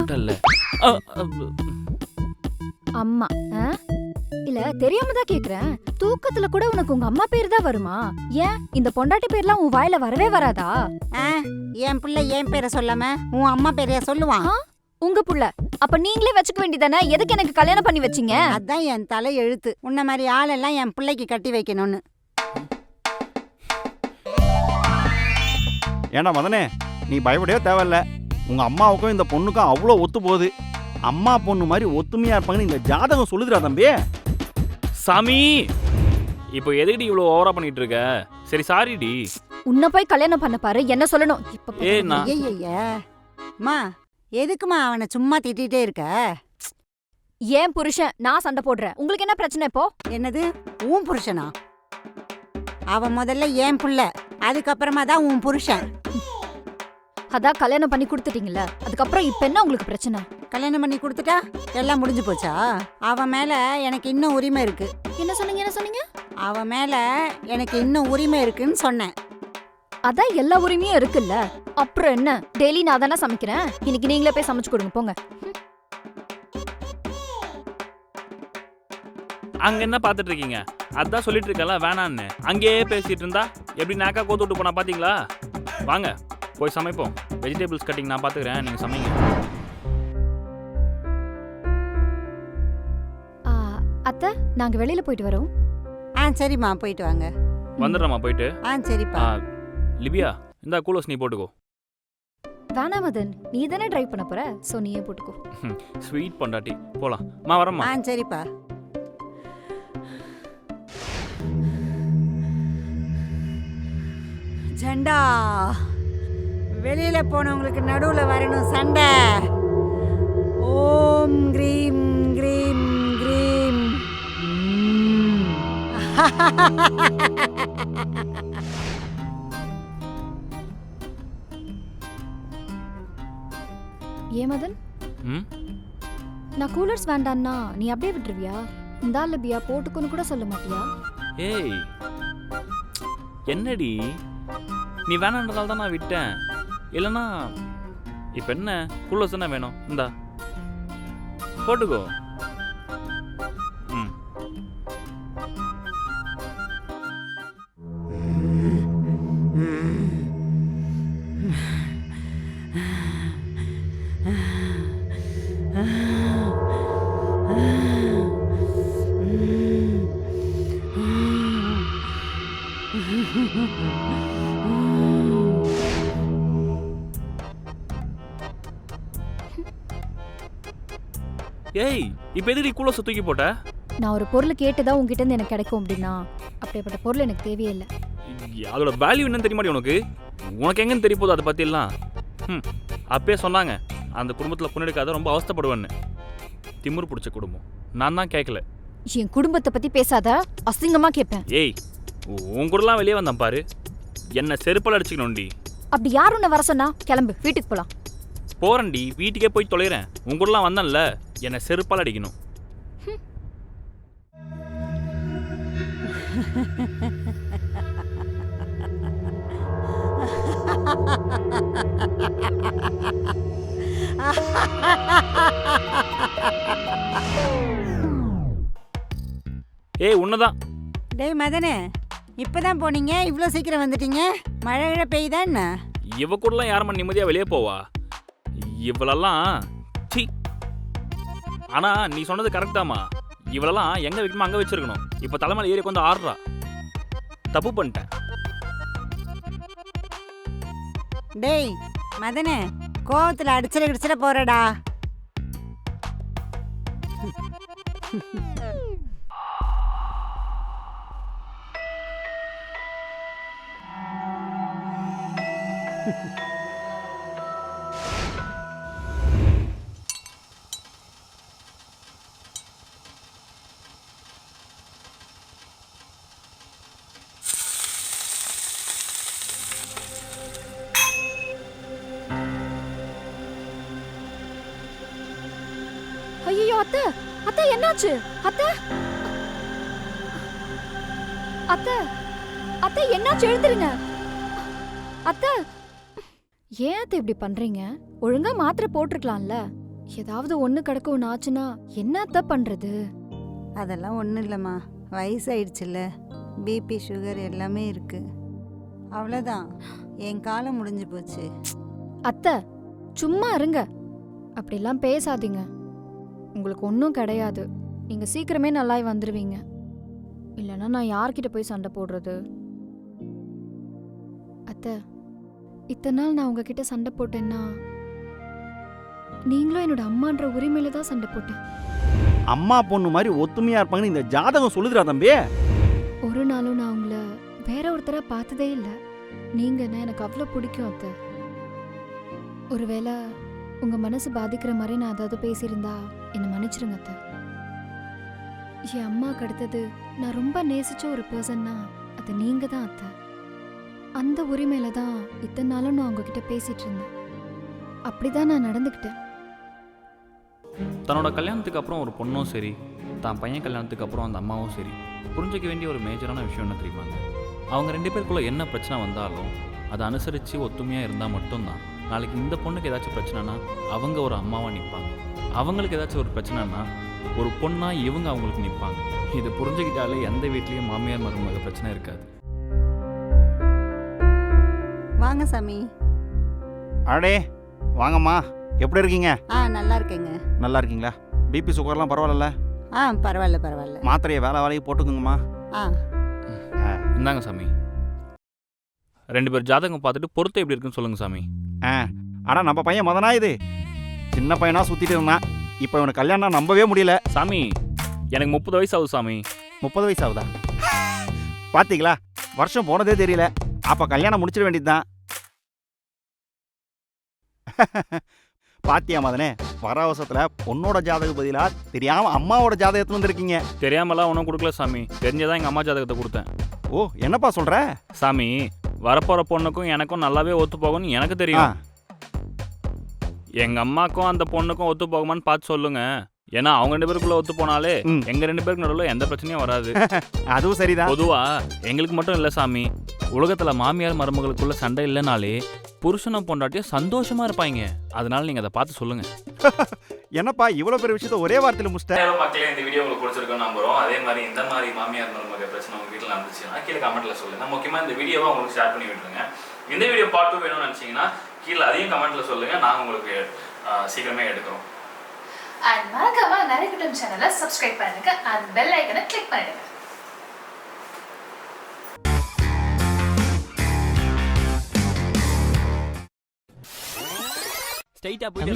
வந்துட்டல்ல. அம்மா இல்ல தெரியாம தான் கேக்குறேன். தூக்கத்துல கூட உனக்கு உங்க அம்மா பேர் தான் வருமா? ஏன் இந்த பொண்டாட்டி பேர்லாம் உன் வாயில வரவே வராதா? என் பிள்ளை என் பேரை சொல்லாம உன் அம்மா பேரைய சொல்லுவான். உங்க புள்ள அப்ப நீங்களே வச்சுக்க வேண்டியதானே? எதுக்கு எனக்கு கல்யாணம் பண்ணி வச்சீங்க? அதான் என் தலை எழுத்து. உன்ன மாதிரி ஆளெல்லாம் என் பிள்ளைக்கு கட்டி வைக்கணும்னு. ஏண்டா மதனே, நீ பயப்படவே தேவையில்ல. உங்க அம்மாவுக்கும் இந்த பொண்ணுக்கும் அவ்வளோ ஒத்து போகுது. அம்மா பொண்ணு மாதிரி ஒத்துமையா இருப்பாங்கன்னு இந்த ஜாதகம் சொல்லுதுடா தம்பி. சாமி, இப்போ எதுக்குடி இவ்வளோ ஓவரா பண்ணிட்டு இருக்க? சரி சாரிடி. உன்னை போய் கல்யாணம் பண்ண பாரு, என்ன சொல்லணும் இப்ப? ஐயய்யம்மா, எதுக்குமா அவனை சும்மா திட்டிகிட்டே இருக்க? ஏன் புருஷன் நான் சண்டை போடுறேன், உங்களுக்கு என்ன பிரச்சனை இப்போ? என்னது உன் புருஷனா? அவன் முதல்ல என் புள்ள, அதுக்கப்புறமா தான் உன் புருஷன். அதான் கல்யாணம் பண்ணி கொடுத்துட்டீங்கல்ல, அதுக்கப்புறம் இப்ப என்ன உங்களுக்கு பிரச்சனை? கல்யாணம் பண்ணி கொடுத்துட்டா எல்லாம் முடிஞ்சு போச்சா? அவன் மேல எனக்கு இன்னும் உரிமை இருக்கு. என்ன சொன்னீங்க? என்ன சொன்னீங்க? அவன் மேல எனக்கு இன்னும் உரிமை இருக்குன்னு சொன்னேன். அதான் எல்லா உரிமையும் இருக்குல்ல, அப்புறம் என்ன? டெய்லி நான் தானே சமைக்கிறேன், இன்னைக்கு நீங்களே போய் சமைச்சு கொடுங்க போங்க. அங்க என்ன பாத்துட்டு இருக்கீங்க? அதான் சொல்லிட்டு இருக்கல வேணான்னு. அங்கேயே பேசிட்டு இருந்தா எப்படி நாக்கா கோத்து விட்டு போனா பாத்தீங்களா? வாங்க போய் சமைப்போம். வெஜிடபிள்ஸ் கட்டிங் நான் பாத்துக்கிறேன், நீங்க சமைங்க. அத்தை, நாங்க வெளியில போயிட்டு வரோம். சரிம்மா, போயிட்டு வாங்க. வந்துடுறமா போயிட்டு. சரிப்பா. லிபியா, இந்த கூலர்ஸ் நீ போட்டுக்கோ. வேணாம் மதன், நீ தானே டிரைவ் பண்ண போற, சோ நீயே போட்டுக்கோ. ஸ்வீட் பொண்டாட்டி, போலாம். மா வரமா. சரிப்பா. ஜெண்டா, வெளியில போனவங்களுக்கு நடுவுல வரணும் சண்டை. ஓம் கிரீம் கிரீம் கிரீம். ஏன் மதன், நான் கூலர்ஸ் வேண்டான்னா நீ அப்படியே விட்டுருவியா? இந்தா லிபியா, போட்டுக்கொன்னு கூட சொல்ல மாட்டியா? ஏய் என்னடி, நீ வேணான்றதால தான் நான் விட்டேன். இல்லைன்னா இப்போ என்ன, கூலர்ஸ் தானே வேணும், இந்தா போட்டுக்கோ. ஏய், இப்போ எதுக்கு கூலர்ஸ் தூக்கி போட்ட? நான் ஒரு பொருள் கேட்டுதான் உங்ககிட்ட இருந்து எனக்கு கிடைக்கும் அப்படின்னா, அப்படிப்பட்ட பொருள் எனக்கு தேவையே இல்லை. அதோட வேல்யூ என்னன்னு தெரியுமாடி உனக்கு? உனக்கு எங்கன்னு தெரிய போகுது அதை பத்தி எல்லாம்? அப்பயே சொன்னாங்க அந்த குடும்பத்தில் பொண்ணு எடுக்காத ரொம்ப அவஸ்தைப்படுவேன்னு. திமிரு பிடிச்ச குடும்பம். நான் தான் கேட்கல. என் குடும்பத்தை பத்தி பேசாத, அசிங்கமா கேட்பேன். ஏய், உன் கூடலாம் வெளியே வந்தான் பாரு, என்ன செருப்பால் அடிச்சுக்கணும்டி. அப்படி யார் உன்னை வர சொன்னா? கிளம்பு, வீட்டுக்கு போலாம். போறேன்டி, வீட்டுக்கே போய் தொலைகிறேன். உன் கூடலாம் வந்தான்ல, என்னை செருப்பால் அடிக்கணும். ஏய் உன்னதான். டேய் மதனே, இப்பதான் போனீங்க, இவ்வளோ சீக்கிரம் வந்துட்டீங்க? மழை இழ பெய்யுதா என்ன? இவ கூடலாம் யாரம்மா நிம்மதியா வெளியே போவா? இவளெல்லாம் சி. ஆனா நீ சொன்னது கரெக்டாமா, இவளெல்லாம் எங்க வைக்கணுமோ அங்க வச்சிருக்கணும். இப்ப தலைமையில ஏறி வந்து ஆடுறா. தப்பு பண்ணிட்டேன். டேய் மதனே, கோவத்துல அடிச்சிட போறடா. ஐயோ அத்தை, அத்தை என்னாச்சு? அத்தை, அத்தை, அத்தை என்னாச்சு? எழுந்துருங்க அத்தை. ஏன் அத்தை இப்படி பண்றீங்க? ஒழுங்கா மாத்திரை போட்டிருக்கலாம்ல. ஏதாவது ஒண்ணு கிடக்க ஒண்ணு ஆச்சுன்னா என்னத்த பண்றது? அதெல்லாம் ஒன்றும் இல்லைம்மா, வயசாயிடுச்சுல்ல, பிபி சுகர் எல்லாமே இருக்கு. அவ்வளோதான், என் காலம் முடிஞ்சு போச்சு. அத்தை சும்மா இருங்க, அப்படிலாம் பேசாதீங்க. உங்களுக்கு ஒன்றும் கிடையாது. நீங்க சீக்கிரமே நல்லாய் வந்துருவீங்க. இல்லைன்னா நான் யார்கிட்ட போய் சண்டை போடுறது? அத்தை, இத்தனை நாள் நான் உங்ககிட்ட சண்டை போட்டேன்னா நீங்களும் என்னோட அம்மான்ற உரிமையில தான் சண்டை போட்டேன். அம்மா பொண்ணு மாதிரி ஒத்துமையா இருப்பாங்கன்னு இந்த ஜாதகம் சொல்லுதுடா தம்பி. ஒரு நாளும் நான் உங்களை வேற ஒருத்தரா பார்த்ததே இல்லை. நீங்கன்னா எனக்கு அவ்வளோ பிடிக்கும் அத்தை. ஒருவேளை உங்க மனசு பாதிக்கிற மாதிரி நான் ஏதாவது பேசியிருந்தா என்னை மன்னிச்சிருங்க அத்தை. என் அம்மாவுக்கு அடுத்தது நான் ரொம்ப நேசிச்ச ஒரு பர்சன்னா அது நீங்க தான் அத்தை. அந்த உரிமையில தான் இத்தனை நாளும் நான் உங்ககிட்ட பேசிட்டு இருந்தேன். அப்படிதான் நான் நடந்துக்கிட்டேன். தன்னோட கல்யாணத்துக்கு அப்புறம் ஒரு பொண்ணும் சரி, தான் பையன் கல்யாணத்துக்கு அப்புறம் அந்த அம்மாவும் சரி, புரிஞ்சிக்க வேண்டிய ஒரு மேஜரான விஷயம் என்ன தெரியுமாங்க? அவங்க 2 பேருக்குள்ள என்ன பிரச்சனை வந்தாலும் அதை அனுசரித்து ஒத்துமையாக இருந்தால் மட்டும்தான் நாளைக்கு இந்த பொண்ணுக்கு ஏதாச்சும் பிரச்சனைனா அவங்க ஒரு அம்மாவாக நிற்பாங்க, அவங்களுக்கு ஏதாச்சும் ஒரு பிரச்சனைனா ஒரு பொண்ணாக இவங்க அவங்களுக்கு நிற்பாங்க. இதை புரிஞ்சுக்கிட்டாலே எந்த வீட்லேயும் மாமியார் மருமக பிரச்சனை இருக்காது. வாங்க சாமி. அடே வாங்கம்மா, எப்படி இருக்கீங்க? நல்லா இருக்கேங்க. நல்லா இருக்கீங்களா? பிபி சுகர்லாம் பரவாயில்ல? பரவாயில்ல பரவாயில்ல. மாத்திரையை வேலைக்கு போட்டுக்குங்கம்மா. இந்தாங்க சாமி, 2 பேர் ஜாதகம் பார்த்துட்டு பொறுத்து எப்படி இருக்குன்னு சொல்லுங்க சாமி. ஆனால் நம்ம பையன் மதனா இது சின்ன பையனா சுற்றிட்டு இருந்தான். இப்போ இவனுக்கு கல்யாணம் நம்பவே முடியல. சாமி, எனக்கு 30 வயசு ஆகுது சாமி. 30 வயசு ஆகுதா? பார்த்தீங்களா, வருஷம் போனதே தெரியல. அப்போ கல்யாணம் முடிச்சிட வேண்டியதுதான். பாத்தியா மதனே, வர அவசரத்தில் பொண்ணோட ஜாதக பதிலா தெரியாம அம்மாவோட ஜாதகத்துல வந்துருக்கீங்க. தெரியாமலாம் ஒன்றும் கொடுக்கல சாமி, தெரிஞ்சதான் எங்கள் அம்மா ஜாதகத்தை கொடுத்தேன். ஓ, என்னப்பா சொல்ற? சாமி, வரப்போகிற பொண்ணுக்கும் எனக்கும் நல்லாவே ஒத்து போகும்னு எனக்கு தெரியும். எங்கள் அம்மாக்கும் அந்த பொண்ணுக்கும் ஒத்து போகுமான்னு பார்த்து சொல்லுங்க. ஏன்னா அவங்க 2 பேருக்குள்ள ஒத்து போனாலே எங்க 2 பேருக்கு நடுவில் எந்த பிரச்சனையும் வராது. அதுவும் சரிதான். பொதுவா எங்களுக்கு மட்டும் இல்லை சாமி, உலகத்துல மாமியார் மருமகளுக்குள்ள சண்டை இல்லைனாலே புருஷனும் பொண்டாட்டியும் சந்தோஷமா இருப்பாங்க. அதனால நீங்க அதை பார்த்து சொல்லுங்க. என்னப்பா இவ்வளவு பெரிய விஷயத்த ஒரே வார்த்தையில முடிச்சிட்ட? மக்களே, இந்த வீடியோ உங்களுக்கு பிடிச்சிருக்கோம் நம்புறோம். அதே மாதிரி இந்த மாதிரி மாமியார் மருமக பிரச்சனை உங்க வீட்டில் நடந்துச்சுன்னா கீழே கமெண்ட்ல சொல்லுங்க. முக்கியமா இந்த வீடியோவை உங்களுக்கு ஷேர் பண்ணி விட்டுருங்க. இந்த வீடியோ பார்ட் 2 வேணும்னு நினைச்சீங்கன்னா கீழே அதையும் கமெண்ட்ல சொல்லுங்க. நாங்கள் உங்களுக்கு சீக்கிரமே எடுக்கிறோம். And மறக்காம நரிக்குட்டம் சேனலை சப்ஸ்கிரைப் பண்ணுங்க and bell icon-ஐ கிளிக் பண்ணிடுங்க. ஸ்ட்ரைட்டா போயிட்டு